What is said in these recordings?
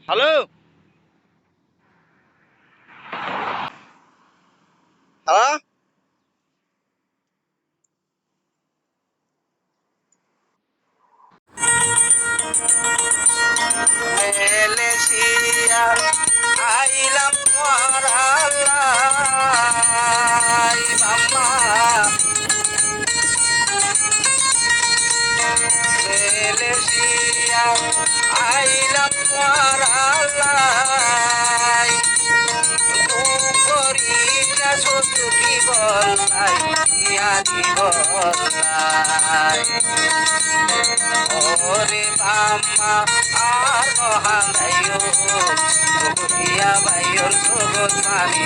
Hello হ্যাঁ Malaysia আইলাম মারালাই বাম্মা Malaysia আইলাম মারালাই করিটা সত্যি বলাই ইয়াদি বলাই ওরে বাম্মা আর মহানাইও গুহিয়া বাইর জগৎ মানি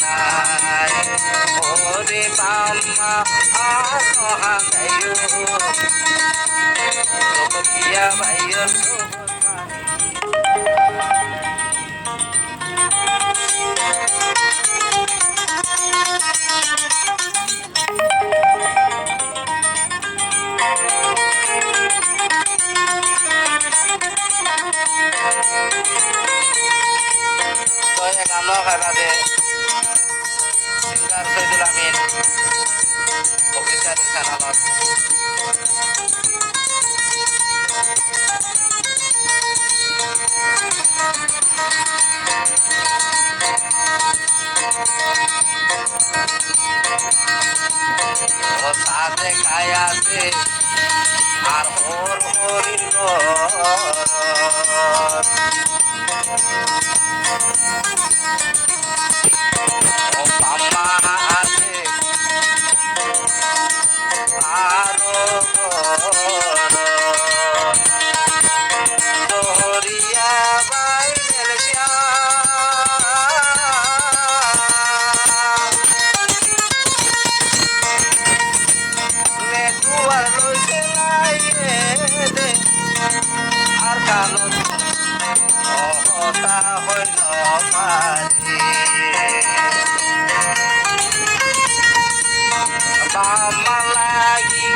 নাই ওরে বাম্মা আর মহানাইও গুহিয়া বাইর জগৎ মানি গান খাইবাদে সিঙ্গার শহীদুল আমিন অফিসারি চ্যানেলত সাথে খাই আছে আর ওর হরির বাম্মা আছে আরো দরিয়া বাই মেলসিয়া নেটুয়ার রয়েছে আর কালো হতা হইল পারি বাম্মা লাগি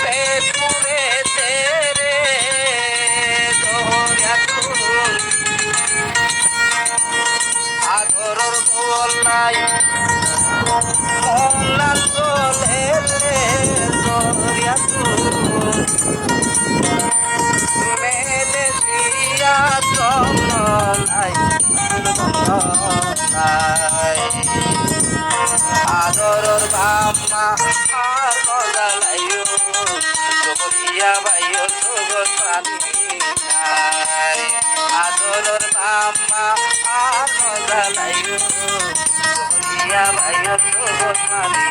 পেপুরে তেরে দরিয়া তুল আগরর গোলাই মলাল জলে দরিয়া তুল মেলে দিয়া চলাই আদরর বাম্মা আর মজালাইও জগতিয়া বাইও জগৎ পানি নাই আদরর বাম্মা আর মজালাইও জগতিয়া বাইও জগৎ পানি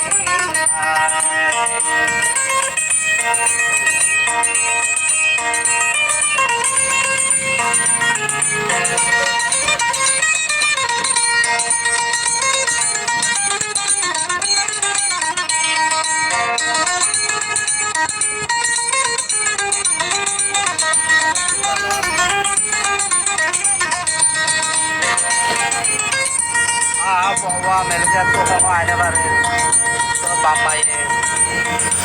বৌয়া মেলে তো বাবা আইনে পারে তো বাম্মাইয়ে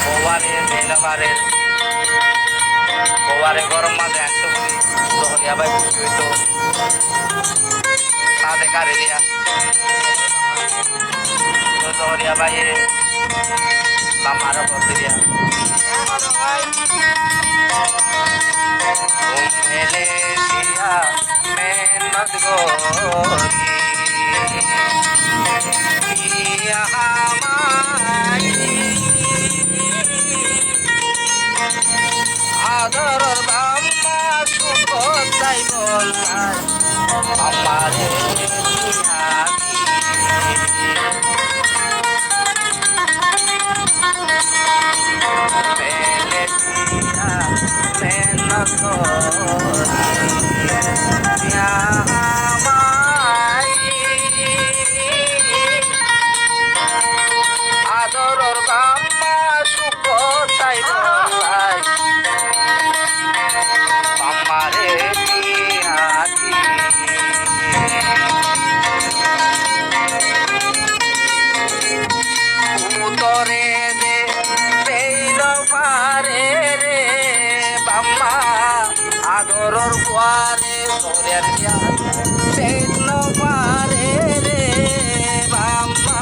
বৌয়ারে মেলে পারে বৌয়ারে গরম মাঝে আনতে বলি দহলিয়া বাই তো সাথে কারে দিয়া তো দহলিয়া বাইয়ে বাম্মারে বলতে দিয়া মেলে দিয়া মেহনত গরি আদর বাম্মা সুখ তাই বল আদরর বাম্মা সুখ চাইব বাম্মারে পিয়াতি উতরে দে পেইল পারে রে বাম্মা আদরর গুয়ারে তোরের পেইল পারে রে বাম্মা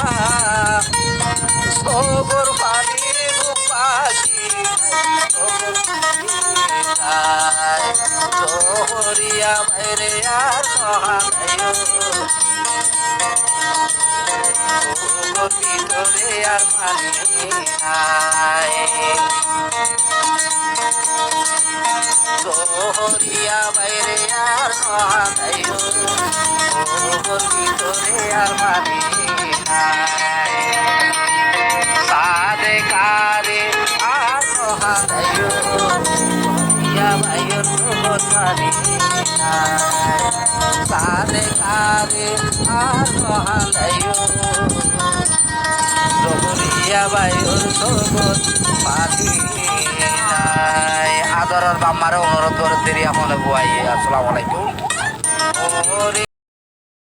সগর পানি বুপাসি জহরিয়া বাইরে আর মহালয় ভিতরে আর পানি নাই জহরিয়া বাইরে আর মহালয় ভিতরে আর পানি নাই সাদে কারে আর মহালয় ভাইয়ের পানি নাই সাদে কারে আর মহালয় জহরিয়া ভাইয়ের সবত পানি নাই আদরের বাম্মারে অনুরোধ করে দেরি এখন বুয়াই আসসালামু আলাইকুম।